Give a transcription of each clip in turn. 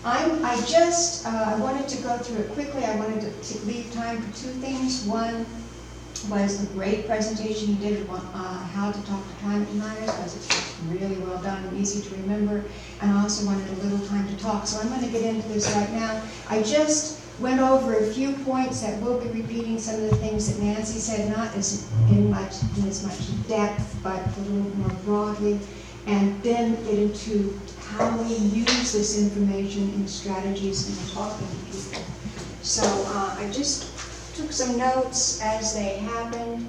I wanted to go through it quickly. I wanted to leave time for two things. One was the great presentation he did on how to talk to climate deniers, because it's just really well done and easy to remember. And I also wanted a little time to talk, so I'm going to get into this right now. I just went over a few points that will be repeating some of the things that Nancy said, not in as much depth, but a little more broadly, and then get into how we use this information in strategies and talking to people. So I just took some notes as they happened.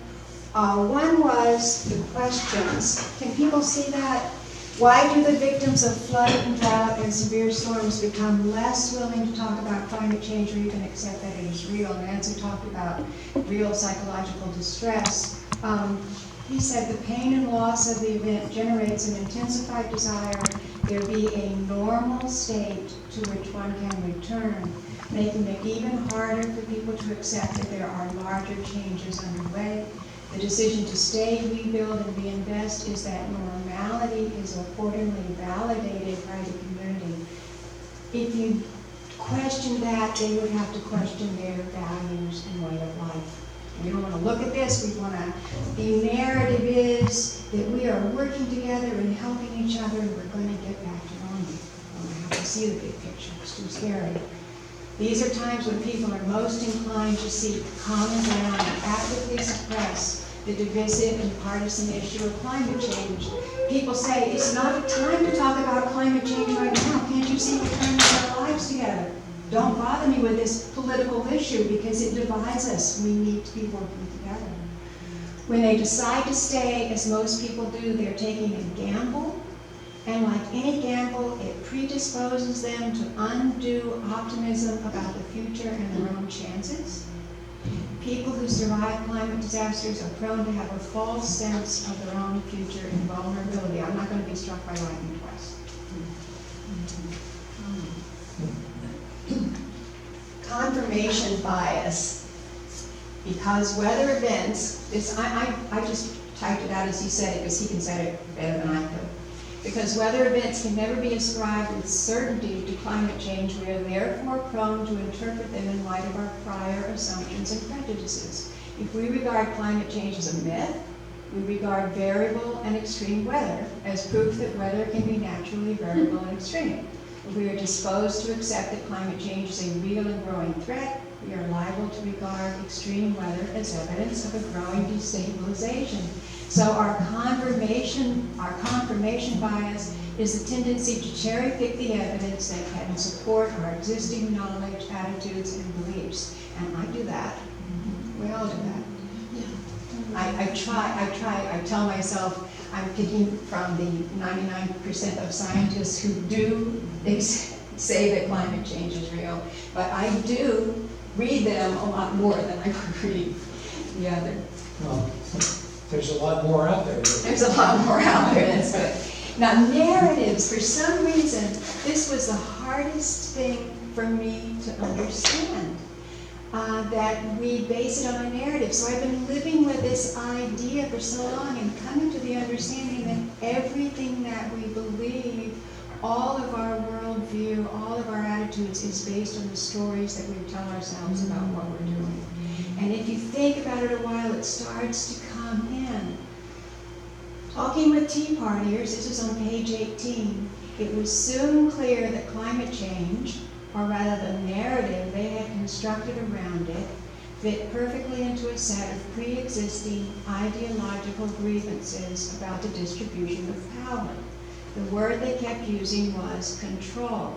One was the questions. Can people see that? Why do the victims of flood and drought and severe storms become less willing to talk about climate change or even accept that it is real? Nancy talked about real psychological distress. He said the pain and loss of the event generates an intensified desire there be a normal state to which one can return, making it even harder for people to accept that there are larger changes underway. The decision to stay, rebuild, and reinvest is that normality is accordingly validated by the community. If you question that, they would have to question their values and way of life. We don't want to look at this. We want to, the narrative is that we are working together and helping each other, and we're going to get back to normal. We don't have to see the big picture. It's too scary. These are times when people are most inclined to seek common ground and actively suppress the divisive and partisan issue of climate change. People say, it's not a time to talk about climate change right now. Can't you see we're trying to get our lives together? Don't bother me with this political issue because it divides us. We need to be working together. When they decide to stay, as most people do, they're taking a gamble. And like any gamble, it predisposes them to undue optimism about the future and their own chances. People who survive climate disasters are prone to have a false sense of their own future and vulnerability. I'm not going to be struck by lightning twice. Confirmation bias. Because weather events, I just typed it out as he said it because he can say it better than I could. Because weather events can never be ascribed with certainty to climate change, we are therefore prone to interpret them in light of our prior assumptions and prejudices. If we regard climate change as a myth, we regard variable and extreme weather as proof that weather can be naturally variable and extreme. If we are disposed to accept that climate change is a real and growing threat, we are liable to regard extreme weather as evidence of a growing destabilization. So our confirmation bias is the tendency to cherry pick the evidence that can support our existing knowledge, attitudes, and beliefs. And I do that. We all do that. I tell myself I'm picking from the 99% of scientists who do say that climate change is real, but I do read them a lot more than I would read the other. Well, there's a lot more out there. There's a lot more out there, that's good. Now narratives, for some reason, this was the hardest thing for me to understand. That we base it on a narrative. So I've been living with this idea for so long and coming to the understanding that everything that we believe, all of our worldview, all of our attitudes is based on the stories that we tell ourselves about what we're doing. And if you think about it a while, it starts to come in. Talking with Tea Partiers, this is on page 18, it was soon clear that climate change, or rather the narrative they had constructed around it, fit perfectly into a set of pre-existing ideological grievances about the distribution of power. The word they kept using was control.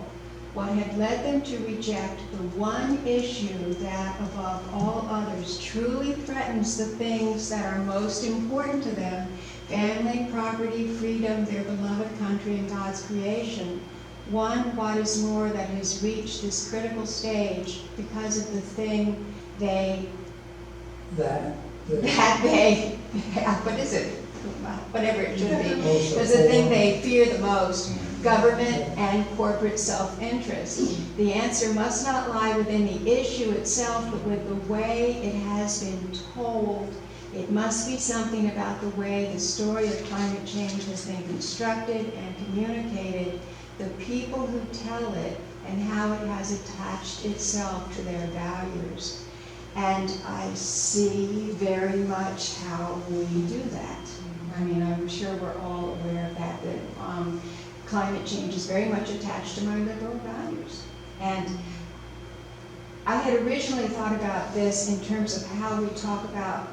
What had led them to reject the one issue that, above all others, truly threatens the things that are most important to them, family, property, freedom, their beloved country, and God's creation. One, what is more, that has reached this critical stage because of the thing what is it? Whatever it should be. Because the thing they fear the most, government and corporate self-interest. The answer must not lie within the issue itself, but with the way it has been told. It must be something about the way the story of climate change has been constructed and communicated. The people who tell it and how it has attached itself to their values. And I see very much how we do that. I mean, I'm sure we're all aware of that, climate change is very much attached to my liberal values. And I had originally thought about this in terms of how we talk about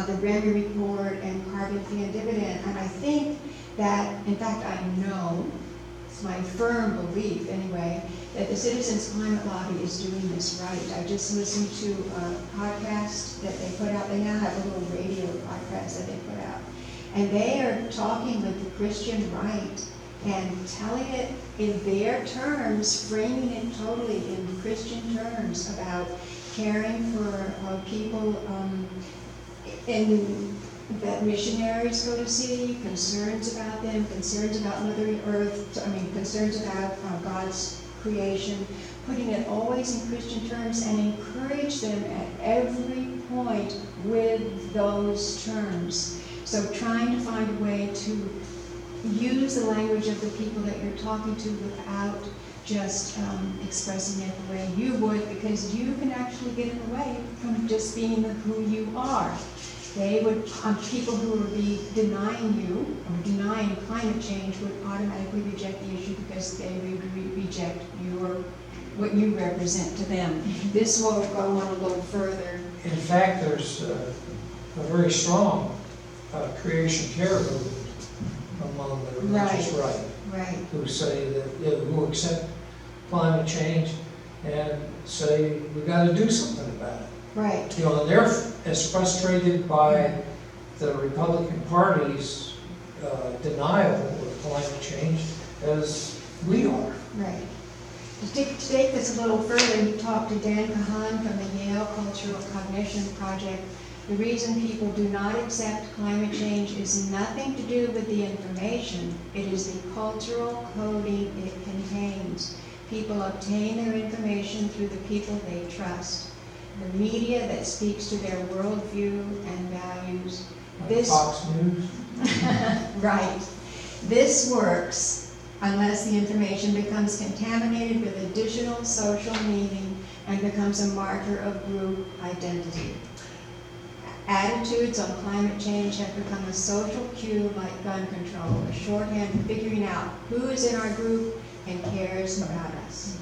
the Remy report and carbon fee and dividend, and I think that, in fact, I know, it's my firm belief anyway, that the Citizens Climate Lobby is doing this right. I just listened to a podcast that they put out. They now have a little radio podcast that they put out, and they are talking with the Christian right and telling it in their terms, framing it totally in Christian terms about caring for people that missionaries go to see, concerns about them, concerns about Mother Earth, concerns about God's creation, putting it always in Christian terms and encourage them at every point with those terms. So trying to find a way to use the language of the people that you're talking to without just expressing it the way you would, because you can actually get in the way from just being who you are. They would, people who would be denying you or denying climate change would automatically reject the issue because they would reject what you represent to them. This will go on a little further. In fact, there's a very strong creation care movement among the religious right, who say that, who accept climate change and say we got to do something about it. Right. You know, and they're as frustrated by the Republican Party's denial of climate change as we are. Right. To take this a little further, you talked to Dan Kahan from the Yale Cultural Cognition Project. The reason people do not accept climate change is nothing to do with the information. It is the cultural coding it contains. People obtain their information through the people they trust. The media that speaks to their worldview and values. Like Fox News. Right. This works unless the information becomes contaminated with additional social meaning and becomes a marker of group identity. Attitudes on climate change have become a social cue like gun control, a shorthand for figuring out who is in our group and cares about us.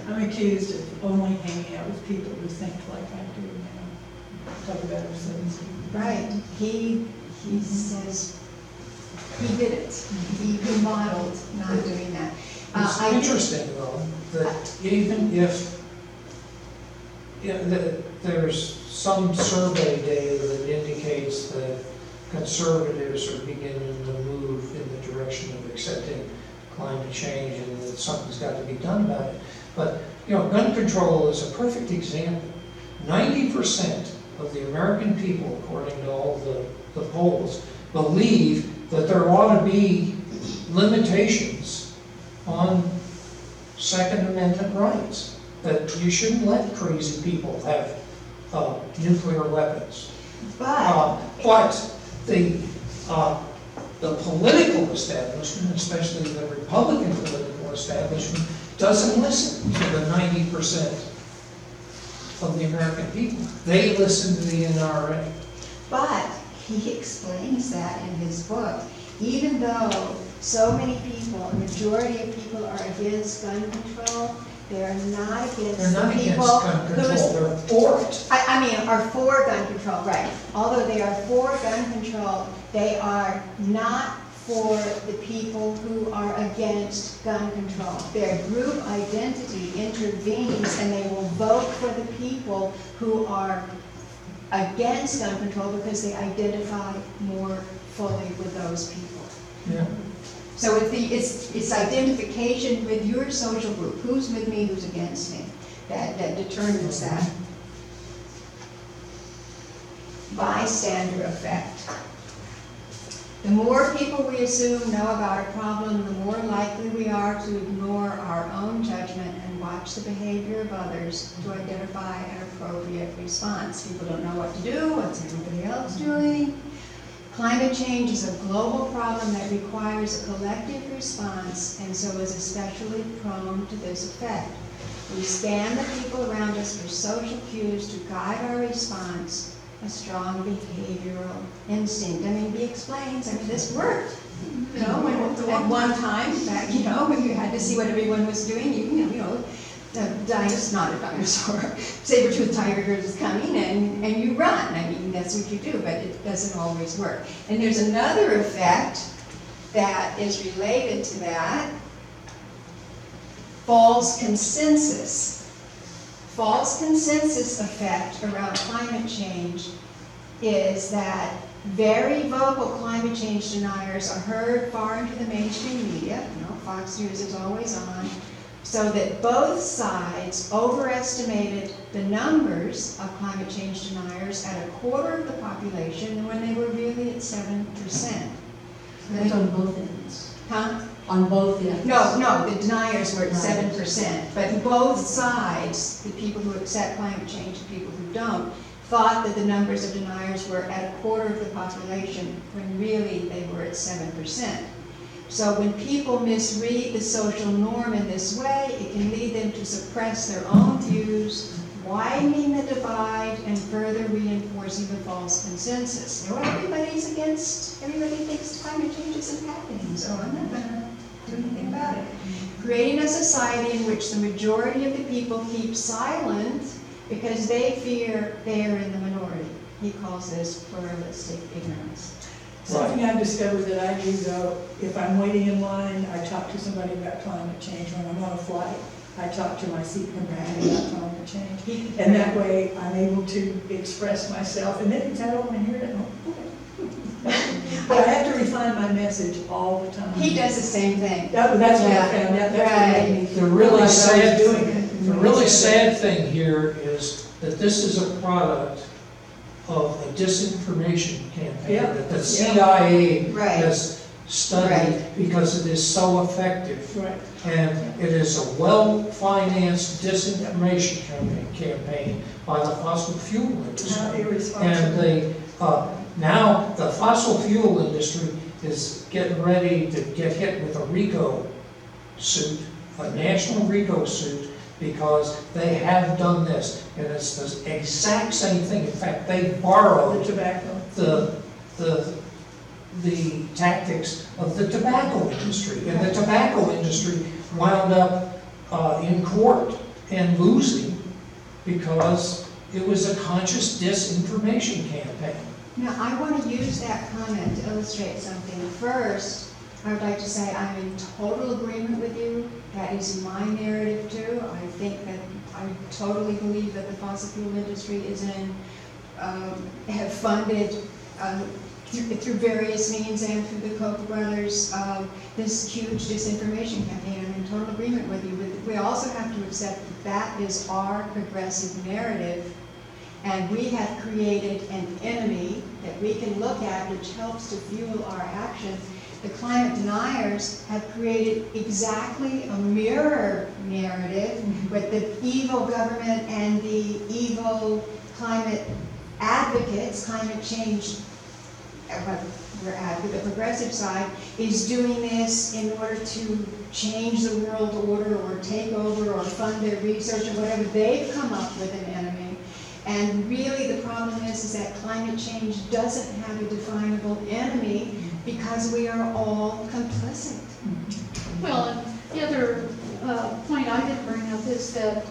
I'm accused of only hanging out with people who think like I do now. Talk about ourselves. Right. He says he did it. He modeled not doing that. It's interesting though, that even if there's some survey data that indicates that conservatives are beginning to move in the direction of accepting climate change and that something's got to be done about it. But, you know, gun control is a perfect example. 90% of the American people, according to all the polls, believe that there ought to be limitations on Second Amendment rights, that you shouldn't let crazy people have nuclear weapons. But the political establishment, especially the Republican political establishment, doesn't listen to the 90% of the American people. They listen to the NRA. But he explains that in his book. Even though so many people, a majority of people are against gun control, they are not against They're not the people against gun control, they're for it. I mean, are for gun control, right. Although they are for gun control, they are not for the people who are against gun control. Their group identity intervenes and they will vote for the people who are against gun control because they identify more fully with those people. Yeah. So it's identification with your social group. Who's with me, who's against me, that determines that. Bystander effect. The more people we assume know about a problem, the more likely we are to ignore our own judgment and watch the behavior of others to identify an appropriate response. People don't know what to do, what's everybody else doing? Climate change is a global problem that requires a collective response and so is especially prone to this effect. We scan the people around us for social cues to guide our response, a strong behavioral instinct. I mean, he explains, I mean, this worked. You know, at one time, back, you know, when you had to see what everyone was doing, you know, the not a dinosaur, saber-toothed tiger is coming and you run. I mean, that's what you do, but it doesn't always work. And there's another effect that is related to that, false consensus. False consensus effect around climate change is that very vocal climate change deniers are heard far into the mainstream media, you know, Fox News is always on, so that both sides overestimated the numbers of climate change deniers at a quarter of the population when they were really at 7%. That's on both ends. Huh? On both ends. No, the deniers were at Right. 7%, but both sides, the people who accept climate change and people who don't, thought that the numbers of deniers were at a quarter of the population when really they were at 7%. So when people misread the social norm in this way, it can lead them to suppress their own views, widening the divide and further reinforcing the false consensus. You know, everybody thinks climate change isn't happening, so I'm not gonna do anything about it. Creating a society in which the majority of the people keep silent because they fear they are in the minority. He calls this pluralistic ignorance. Something I've discovered that I do though, if I'm waiting in line, I talk to somebody about climate change. When I'm on a flight, I talk to my seat companion about climate change. And that way I'm able to express myself. And then if I don't want to hear it, but I have to refine my message all the time. He does the same thing. That's what I Yeah. found out. That's what made me The really realize I was sad doing it. The really sad thing here is that this is a product of a disinformation campaign Yeah. that the CIA Right. has studied Right. because it is so effective. Right. And it is a well-financed disinformation campaign by the fossil fuel How industry. irresponsible. And now the fossil fuel industry is getting ready to get hit with a RICO suit, a national RICO suit, because they have done this. And it's the exact same thing. In fact, they The borrowed tobacco. the tactics of the tobacco industry. And the tobacco industry wound up in court and losing because it was a conscious disinformation campaign. Now, I want to use that comment to illustrate something. First, I would like to say I'm in total agreement with you. That is my narrative too. I think that I totally believe that the fossil fuel industry is have funded through various means and through the Koch brothers this huge disinformation campaign. I'm in total agreement with you. But we also have to accept that that is our progressive narrative. And we have created an enemy that we can look at which helps to fuel our action. The climate deniers have created exactly a mirror narrative with the evil government and the evil climate advocates, climate change, we're at the progressive side, is doing this in order to change the world order or take over or fund their research or whatever. They've come up with an enemy. And really the problem is that climate change doesn't have a definable enemy because we are all complicit. Well, and the other point I did bring up is that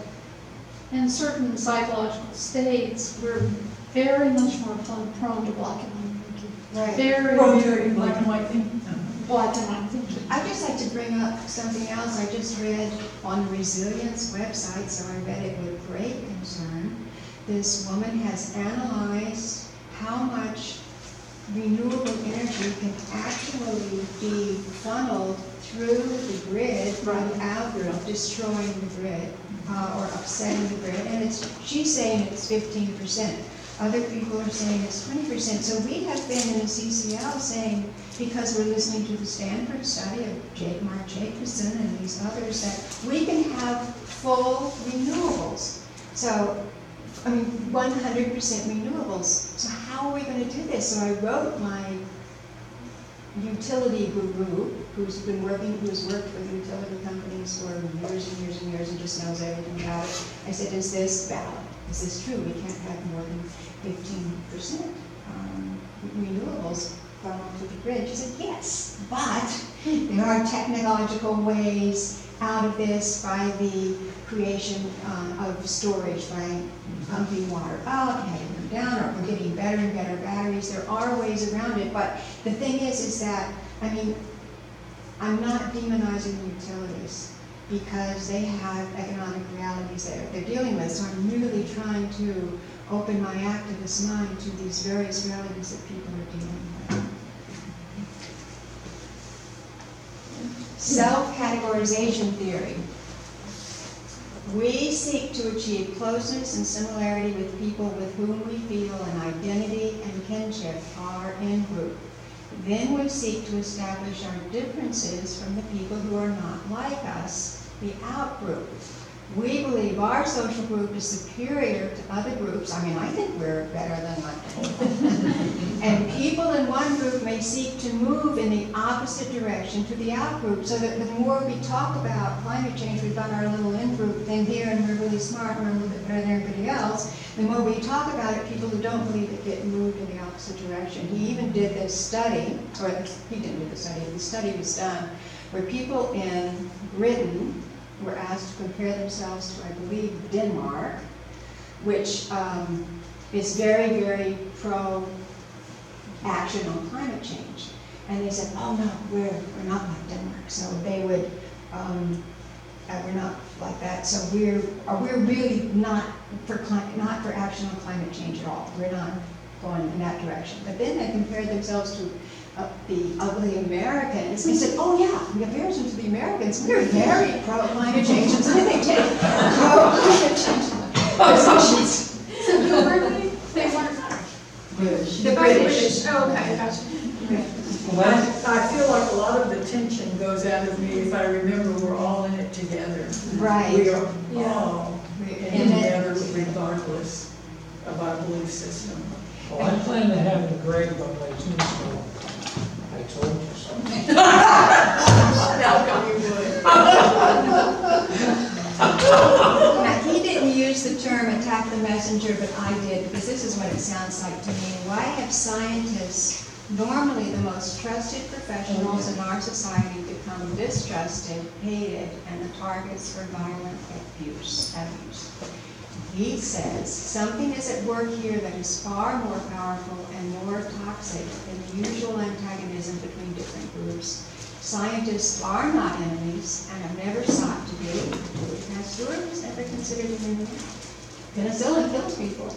in certain psychological states, we're very much more prone to black and white thinking. Right. Very, Prone very to black and white thing. black and white thinking. I'd just like to bring up something else I just read on the Resilience website, so I read it with great concern. This woman has analyzed how much renewable energy can actually be funneled through the grid without destroying the grid or upsetting the grid. And she's saying it's 15%. Other people are saying it's 20%. So we have been in the CCL saying, because we're listening to the Stanford study of Mark Jacobson and these others, that we can have full renewables. So, I mean, 100% renewables. So how are we going to do this? So I wrote my utility guru who's worked with utility companies for years and years and years and just knows everything about it. I said, is this valid? Is this true? We can't have more than 15% renewables going onto the grid. She said, yes, but there are technological ways out of this by the creation of storage, by pumping water out, having them down, or getting better and better batteries. There are ways around it, but the thing is that, I mean, I'm not demonizing utilities because they have economic realities that they're dealing with, so I'm really trying to open my activist mind to these various realities that people are dealing with. Self-categorization theory. We seek to achieve closeness and similarity with people with whom we feel an identity and kinship are in group. Then we seek to establish our differences from the people who are not like us, the out-group. We believe our social group is superior to other groups. I mean, I think we're better than one. And people in one group may seek to move in the opposite direction to the out-group, so that the more we talk about climate change, we've done our little in-group thing here, and we're really smart, and we're a little bit better than everybody else. The more we talk about it, people who don't believe it get moved in the opposite direction. He even did this study, or he didn't do the study was done, where people in Britain were asked to compare themselves to, I believe, Denmark, which is very, very pro-action on climate change. And they said, oh no, we're not like Denmark. So they would, we're not like that. So we're really not for action on climate change at all. We're not going in that direction. But then they compared themselves to the ugly Americans and said, oh yeah, in comparison to the Americans, we're very pro-climate change. And so they take pro-climate change positions. So who were they? They weren't British. The British. Oh, okay, gotcha. I feel like a lot of the tension goes out of me if I remember we're all in it together. Right. We are Yeah. all In in it. together regardless of our belief system. Well, I plan to have an engraved on my tombstone. I told you so. Now, he didn't use the term attack the messenger, but I did, because this is what it sounds like to me. Why have scientists, normally the most trusted professionals in our society, become distrusted, hated, and the targets for violent abuse? He says something is at work here that is far more powerful and more toxic than the usual antagonism between different groups. Scientists are not enemies and have never sought to be. Pasteur was never considered an enemy. Penicillin kills people.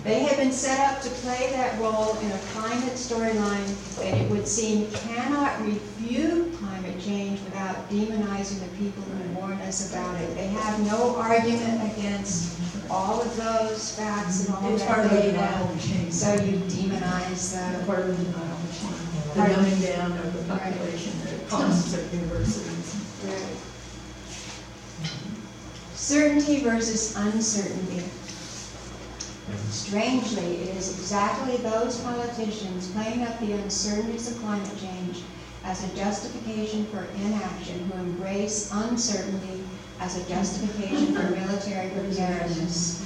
They have been set up to play that role in a climate storyline that it would seem cannot refute climate change without demonizing the people who warn us about it. They have no argument against all of those facts and all It's that part of the data. denial machine. So you demonize the Part of the denial machine. The dumbing down of the population at the costs of universities. certainty versus uncertainty. Strangely, it is exactly those politicians playing up the uncertainties of climate change as a justification for inaction who embrace uncertainty as a justification for military preparedness.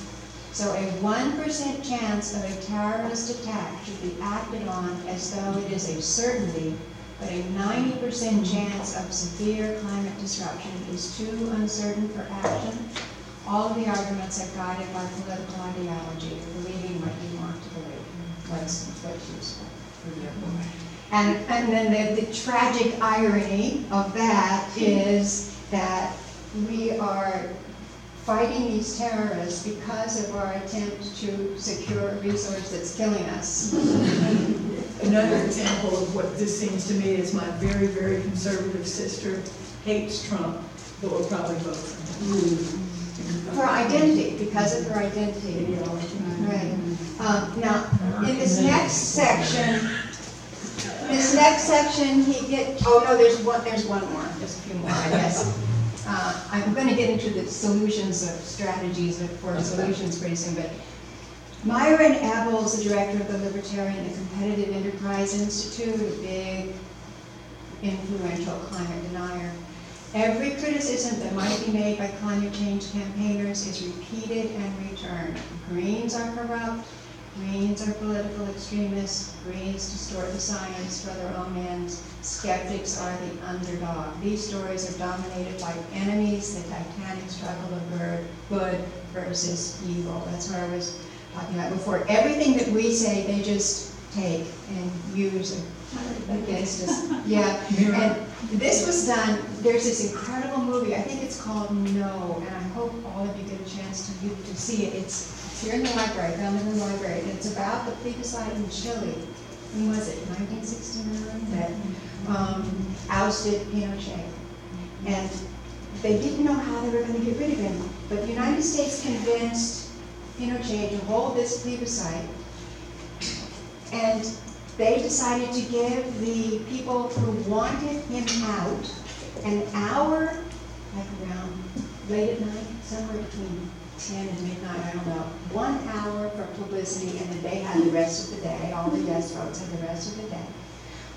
So a 1% chance of a terrorist attack should be acted on as though it is a certainty, but a 90% chance of severe climate disruption is too uncertain for action. All of the arguments have guided our political ideology, believing what you want to believe, what's useful for you. And then the tragic irony of that is that we are fighting these terrorists because of our attempt to secure a resource that's killing us. Another example of what this seems to me is my very, very conservative sister hates Trump, but will probably vote for him. For identity, because of her identity. Right. Now, in this next section, he gets, oh no, there's one more, just a few more, I guess. I'm going to get into the solutions of strategies for solutions pretty soon, but Myron Abel is the director of the Libertarian and Competitive Enterprise Institute, a big influential climate denier. Every criticism that might be made by climate change campaigners is repeated and returned. Greens are corrupt, Greens are political extremists, Greens distort the science for their own ends, skeptics are the underdog. These stories are dominated by enemies, the titanic struggle of good versus evil. That's what I was talking about before. Everything that we say, they just take and use against us. Yeah, and this was done, there's this incredible movie, I think it's called No, and I hope all of you get a chance to see it. It's here in the library, found in the library, and it's about the plebiscite in Chile. When was it, 1969? That ousted Pinochet. And they didn't know how they were going to get rid of him, but the United States convinced Pinochet to hold this plebiscite, and they decided to give the people who wanted him out an hour, like around late at night, somewhere between 10 and midnight, I don't know, 1 hour for publicity, and then they had the rest of the day, all the yes votes had the rest of the day.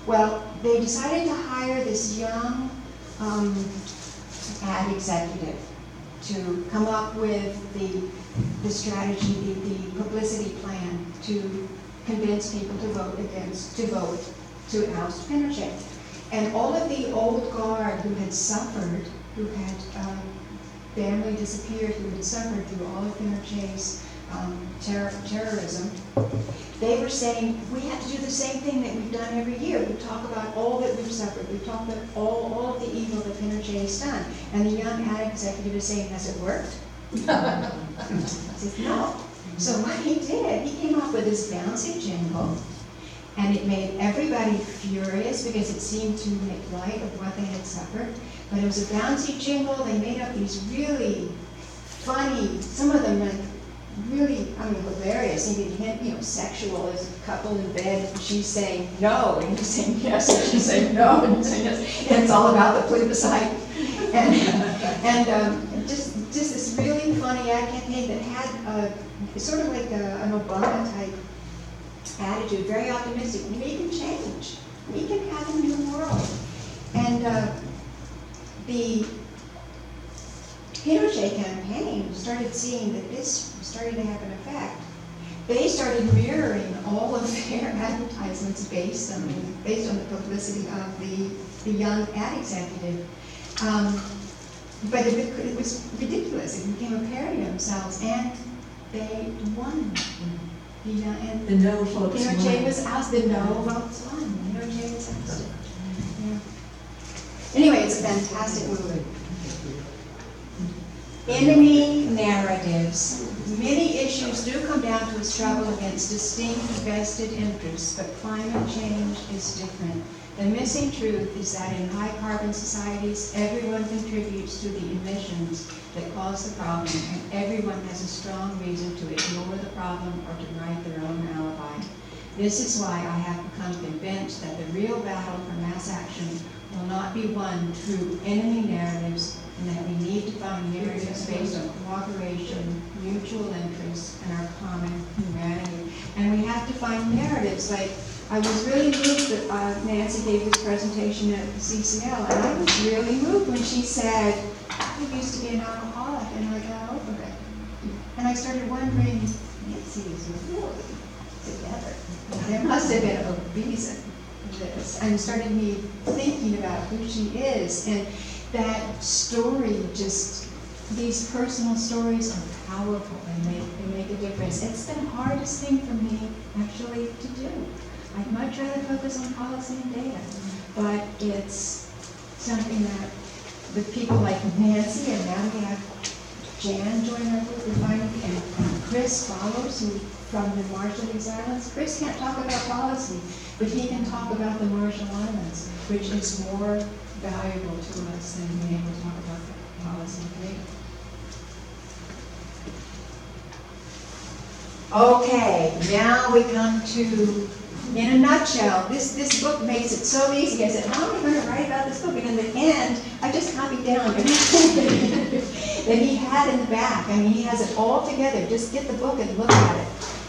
Well, they decided to hire this young ad executive to come up with the strategy, the publicity plan to convince people to vote to oust Pinochet. And all of the old guard who had suffered, who had family disappeared, who had suffered through all of Pinochet's terrorism, they were saying, we have to do the same thing that we've done every year. We talk about all that we've suffered. We talk about all of the evil that Pinochet has done. And the young ad executive is saying, has it worked? He says, no. So what he did, he came up with this bouncy jingle, and it made everybody furious because it seemed to make light of what they had suffered. But it was a bouncy jingle. They made up these really funny, some of them like really, hilarious. Maybe hint, sexual. There's a couple in bed, and she's saying no, and he's saying yes, and she's saying no, and he's saying yes. And it's all about the plebiscite. And just this really funny ad campaign that had sort of like an Obama type attitude, very optimistic. We can change. We can have a new world. And the Pinochet campaign started seeing that this started to have an effect. They started mirroring all of their advertisements based on the publicity of the young ad executive. But it was ridiculous. It became a parody of themselves, and they won. And The no folks Pinochet won. was ousted. The no votes won. Pinochet was ousted. Yeah. Anyway, it's a fantastic movie. Enemy narratives. Many issues do come down to a struggle against distinct vested interests, but climate change is different. The missing truth is that in high carbon societies, everyone contributes to the emissions that cause the problem, and everyone has a strong reason to ignore the problem or to write their own alibi. This is why I have become convinced that the real battle for mass action will not be won through enemy narratives, and that we need to find narratives based on cooperation, mutual interests, and our common humanity. And we have to find narratives like, I was really moved that Nancy gave this presentation at the CCL, and I was really moved when she said, I used to be an alcoholic and I got over it. And I started wondering, Nancy is really together. There must have been a reason for this. And started me thinking about who she is. And that story, just these personal stories are powerful and they make a difference. It's the hardest thing for me actually to do. I'd much rather focus on policy and data, but it's something that with people like Nancy, and now we have Jan join our group, and Chris follows, who from the Marshallese Islands. Chris can't talk about policy, but he can talk about the Marshall Islands, which is more valuable to us than being able to talk about the policy and data. Okay, now we come to, in a nutshell, this book makes it so easy. I said, how am I going to write about this book? And in the end, I just copied down everything that he had in the back. I mean, he has it all together. Just get the book and look at it.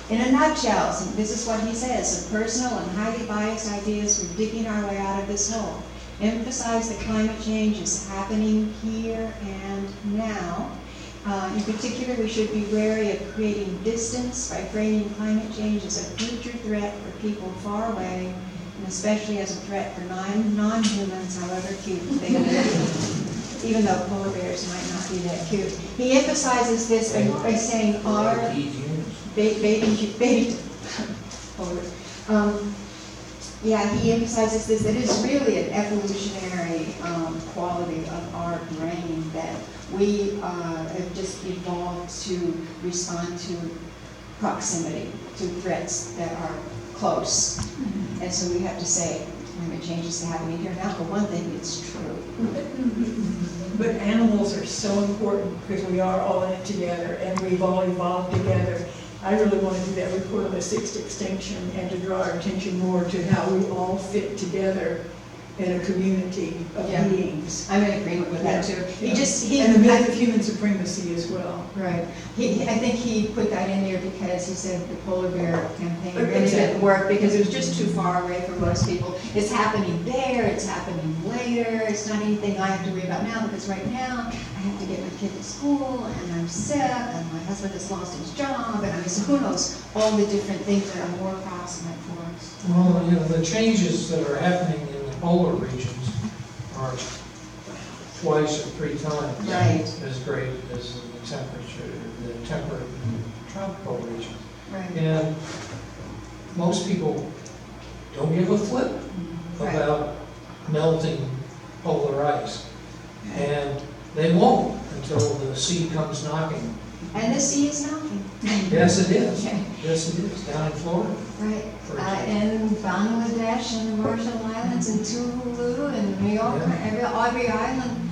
In a nutshell, so this is what he says: some personal and highly biased ideas for digging our way out of this hole. emphasize that climate change is happening here and now. In particular, we should be wary of creating distance by framing climate change as a future threat for people far away, and especially as a threat for non-humans, however cute they may be, even though polar bears might not be that cute. He emphasizes this by saying our baby polar. Yeah, he emphasizes this, that it's really an evolutionary quality of our brain that we have just evolved to respond to proximity, to threats that are close. And so we have to say, climate change is happening here now. For one thing, it's true. But animals are so important because we are all in it together and we've all evolved together. I really want to do that report on the sixth extinction and to draw our attention more to how we all fit together in a community of beings. I'm in agreement with that too. And the myth of human supremacy as well. Right. I think he put that in there because he said the polar bear campaign really Exactly. didn't work because it was just too far away for most people. It's happening there, it's happening later, it's not anything I have to worry about now because right now I have to get my kid to school and I'm sick and my husband has lost his job and I mean, so who knows all the different things that are more proximate for us. Well, you know, the changes that are happening in the polar regions are twice or three times Right. as great as the temperature, the temperate and tropical regions. Right. And most people don't give a flip Right. about melting polar ice. And they won't until the sea comes knocking. And the sea is knocking. Yes, it is. Okay. Yes, it is, down in Florida. Right, For example. and Bangladesh and the Marshall Islands and Tuvalu and New York, Aubrey Island.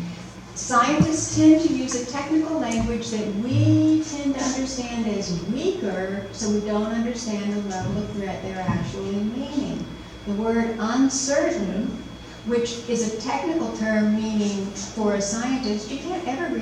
Scientists tend to use a technical language that we tend to understand as weaker, so we don't understand the level of threat they're actually meaning. The word uncertain, which is a technical term meaning for a scientist, you can't ever really